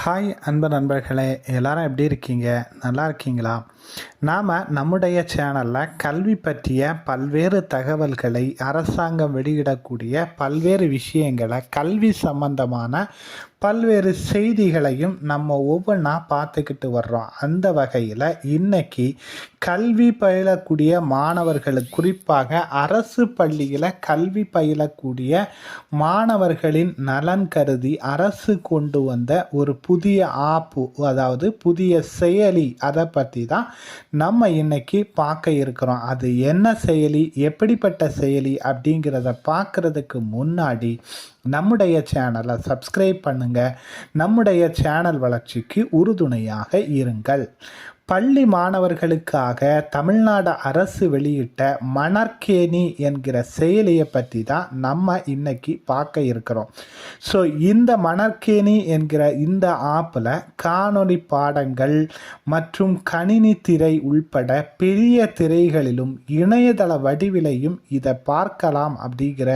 Hi அன்பு நண்பர்களே, எல்லாரும் எப்படி இருக்கீங்க? நல்லா இருக்கீங்களா? நாம் நம்முடைய சேனலில் கல்வி பற்றிய பல்வேறு தகவல்களை, அரசாங்கம் வெளியிடக்கூடிய பல்வேறு விஷயங்களை, கல்வி சம்பந்தமான பல்வேறு செய்திகளையும் நம்ம ஒவ்வொன்றா பார்த்துக்கிட்டு வர்றோம். அந்த வகையில் இன்னைக்கு கல்வி பயிலக்கூடிய மாணவர்களுக்கு, குறிப்பாக அரசு பள்ளியில் கல்வி பயிலக்கூடிய மாணவர்களின் நலன் கருதி அரசு கொண்டு வந்த ஒரு புதிய ஆப்பு, அதாவது புதிய செயலி, அதை பற்றி தான் நம்ம இன்னைக்கு பார்க்க இருக்கிறோம். அது என்ன செயலி, எப்படிப்பட்ட செயலி அப்படிங்கிறத பார்க்குறதுக்கு முன்னாடி நம்முடைய சேனலை சப்ஸ்கிரைப் பண்ணுங்கள். நம்முடைய சேனல் வளர்ச்சிக்கு உறுதுணையாக இருங்கள். பள்ளி மாணவர்களுக்காக தமிழ்நாடு அரசு வெளியிட்ட மணற்கேணி என்கிற செயலியை பற்றி தான் நம்ம இன்னைக்கு பார்க்க இருக்கிறோம். ஸோ இந்த மணற்கேணி என்கிற இந்த ஆப்பில் காணொளி பாடங்கள் மற்றும் கணினி திரை உள்பட பெரிய திரைகளிலும் இணையதள வடிவிலையும் இதை பார்க்கலாம் அப்படிங்கிற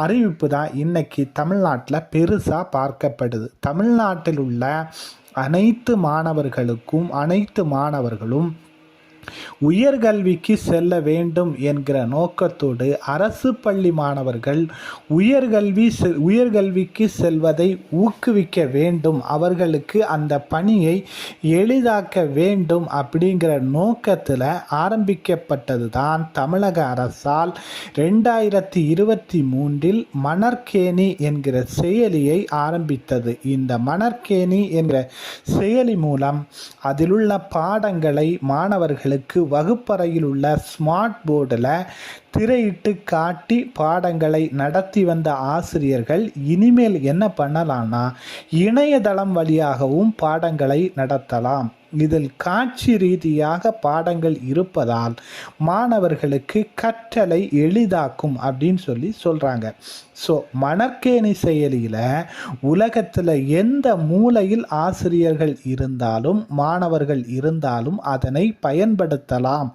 அறிவிப்பு தான் இன்னைக்கு தமிழ்நாட்டில் பெருசாக பார்க்கப்படுது. தமிழ்நாட்டில் உள்ள அனைத்து மாணவர்களும் உயர்கல்விக்கு செல்ல வேண்டும் என்கிற நோக்கத்தோடு அரசு பள்ளி மாணவர்கள் உயர்கல்விக்கு செல்வதை ஊக்குவிக்க வேண்டும், அவர்களுக்கு அந்த பணியை எளிதாக்க வேண்டும் அப்படிங்கிற நோக்கத்தில் ஆரம்பிக்கப்பட்டது தான் தமிழக அரசால் 2023 மணற்கேணி என்கிற செயலியை ஆரம்பித்தது. இந்த மணற்கேணி என்கிற செயலி மூலம் அதிலுள்ள பாடங்களை மாணவர்கள் வகுப்பறையில் உள்ள ஸ்மார்ட் போர்டில் திரையிட்டு காட்டி பாடங்களை நடத்தி வந்த ஆசிரியர்கள் இனிமேல் என்ன பண்ணலாம்னா இணையதளம் வழியாகவும் பாடங்களை நடத்தலாம். இதில் காட்சி ரீதியாக பாடங்கள் இருப்பதால் மாணவர்களுக்கு கற்றலை எளிதாக்கும் அப்படின்னு சொல்கிறாங்க. ஸோ மணற்கேணி செயலியில் உலகத்தில் எந்த மூலையில் ஆசிரியர்கள் இருந்தாலும் மாணவர்கள் இருந்தாலும் அதனை பயன்படுத்தலாம்.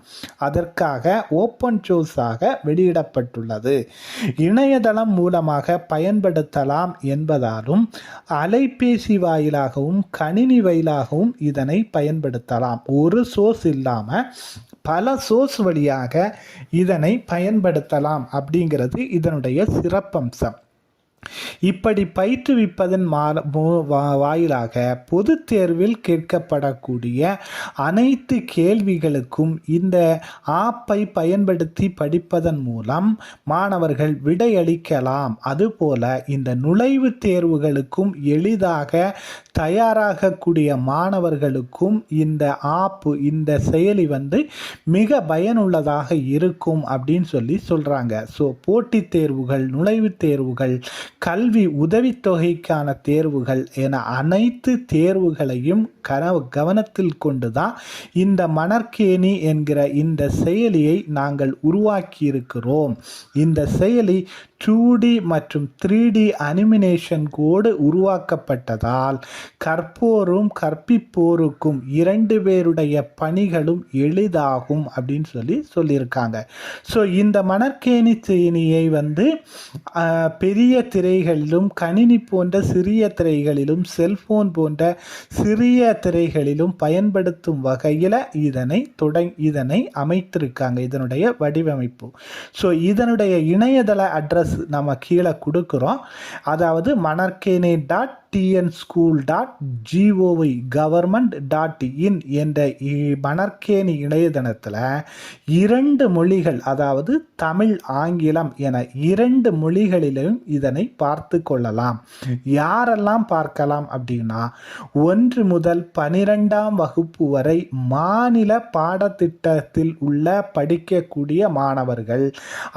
அதற்காக ஓப்பன் சோர்ஸாக வெளியிடப்பட்டுள்ளது. இணையதளம் மூலமாக பயன்படுத்தலாம் என்பதாலும் அலைபேசி வாயிலாகவும் கணினி வாயிலாகவும் இதனை பயன்படுத்தலாம். ஒரு சோர்ஸ் இல்லாமல் பல சோர்ஸ் வழியாக இதனை பயன்படுத்தலாம் அப்படிங்கிறது இதனுடைய சிறப்பம்சம். இப்படி பயிற்றுவிப்பதன் வாயிலாக பொது தேர்வில் கேட்கப்படக்கூடிய அனைத்து கேள்விகளுக்கும் இந்த ஆப்பை பயன்படுத்தி படிப்பதன் மூலம் மாணவர்கள் விடையளிக்கலாம். அதுபோல இந்த நுழைவுத் தேர்வுகளுக்கும் எளிதாக தயாராகக்கூடிய மாணவர்களுக்கும் இந்த ஆப்பு, இந்த செயலி மிக பயனுள்ளதாக இருக்கும் அப்படின்னு சொல்கிறாங்க. ஸோ போட்டித் தேர்வுகள், நுழைவுத் தேர்வுகள், கல்வி உதவித்தொகைக்கான தேர்வுகள் என அனைத்து தேர்வுகளையும் கவனத்தில் கொண்டுதான் இந்த மணற்கேணி என்கிற இந்த செயலியை நாங்கள் உருவாக்கி இருக்கிறோம். இந்த செயலி 2D மற்றும் 3D அனிமினேஷன் கோடு உருவாக்கப்பட்டதால் கற்போரும் கற்பிப்போருக்கும் 2 பேருடைய பணிகளும் எளிதாகும் அப்படின்னு சொல்லியிருக்காங்க. ஸோ இந்த மணற்கேணி செயலியை பெரிய திரைகளிலும், கணினி போன்ற சிறிய திரைகளிலும், செல்போன் போன்ற சிறிய திரைகளிலும் பயன்படுத்தும் வகையில் இதனை அமைத்திருக்காங்க. இதனுடைய வடிவமைப்பு. ஸோ இதனுடைய இணையதள அட்ரஸ் நம்ம கீழே கொடுக்குறோம். அதாவது manarkeni.tnschool.gov government.in என்ற மணற்கேணி இணையதளத்தில் 2 மொழிகள், அதாவது தமிழ், ஆங்கிலம் என 2 மொழிகளிலும் இதனை பார்த்து கொள்ளலாம். யாரெல்லாம் பார்க்கலாம் அப்படின்னா 1 முதல் 12ஆம் வகுப்பு வரை மாநில பாடத்திட்டத்தில் உள்ள படிக்கக்கூடிய மாணவர்கள்,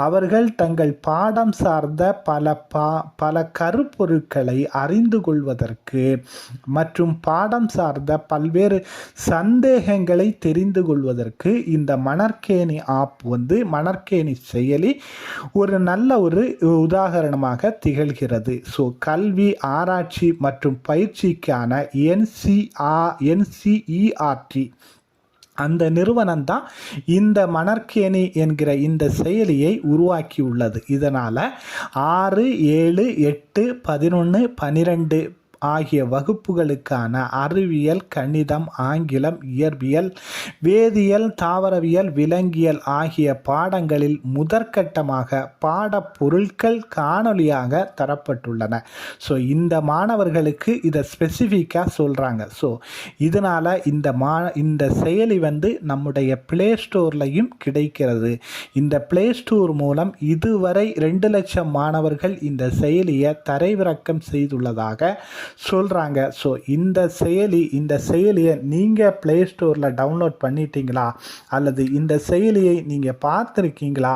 அவர்கள் தங்கள் பாடம் சார்ந்த பல கருப்பொருட்களை அறிந்து கொள்வதற்கு மற்றும் பாடம் சார்ந்த பல்வேறு சந்தேகங்களை தெரிந்து கொள்வதற்கு இந்த மணற்கேணி ஆப், மணற்கேணி செயலி ஒரு நல்ல ஒரு உதாரணமாக திகழ்கிறது. ஸோ கல்வி, ஆராய்ச்சி மற்றும் பயிற்சிக்கான NCERT அந்த நிறுவனம் தான் இந்த மணற்கேணி என்கிற இந்த செயலியை உருவாக்கியுள்ளது. இதனால் 6, 7, 8, 11, 12 ஆகிய வகுப்புகளுக்கான அறிவியல், கணிதம், ஆங்கிலம், இயற்பியல், வேதியியல், தாவரவியல், விலங்கியல் ஆகிய பாடங்களில் முதற்கட்டமாக பாடப்பொருட்கள் காணொலியாக தரப்பட்டுள்ளன. ஸோ இந்த மாணவர்களுக்கு இதை ஸ்பெசிஃபிக்காக சொல்கிறாங்க. ஸோ இதனால் இந்த செயலி நம்முடைய ப்ளே ஸ்டோர்லையும் கிடைக்கிறது. இந்த ப்ளே ஸ்டோர் மூலம் இதுவரை 2 லட்சம் மாணவர்கள் இந்த செயலியை தரைவிறக்கம் செய்துள்ளதாக சொல்கிறாங்க. ஸோ இந்த செயலியை நீங்கள் ப்ளே ஸ்டோரில் டவுன்லோட் பண்ணிட்டீங்களா அல்லது இந்த செயலியை நீங்கள் பார்த்துருக்கீங்களா?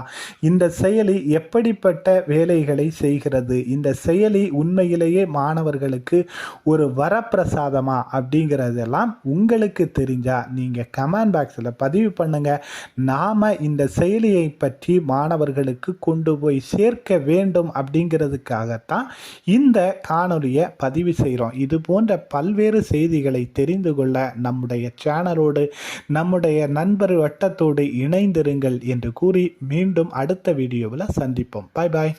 இந்த செயலி எப்படிப்பட்ட வேலைகளை செய்கிறது? இந்த செயலி உண்மையிலேயே மாணவர்களுக்கு ஒரு வரப்பிரசாதமா அப்படிங்கிறதெல்லாம் உங்களுக்கு தெரிஞ்சால் நீங்கள் கமெண்ட் பாக்ஸில் பதிவு பண்ணுங்கள். நாம் இந்த செயலியை பற்றி மாணவர்களுக்கு கொண்டு போய் சேர்க்க வேண்டும் அப்படிங்கிறதுக்காகத்தான் இந்த காணொலியை பதிவு செய்கிறோம். இது போன்ற பல்வேறு செய்திகளை தெரிந்து கொள்ள நம்முடைய சேனலோடு நம்முடைய நண்பர் வட்டத்தோடு இணைந்திருங்கள் என்று கூறி மீண்டும் அடுத்த வீடியோவில் சந்திப்போம். பாய் பாய்.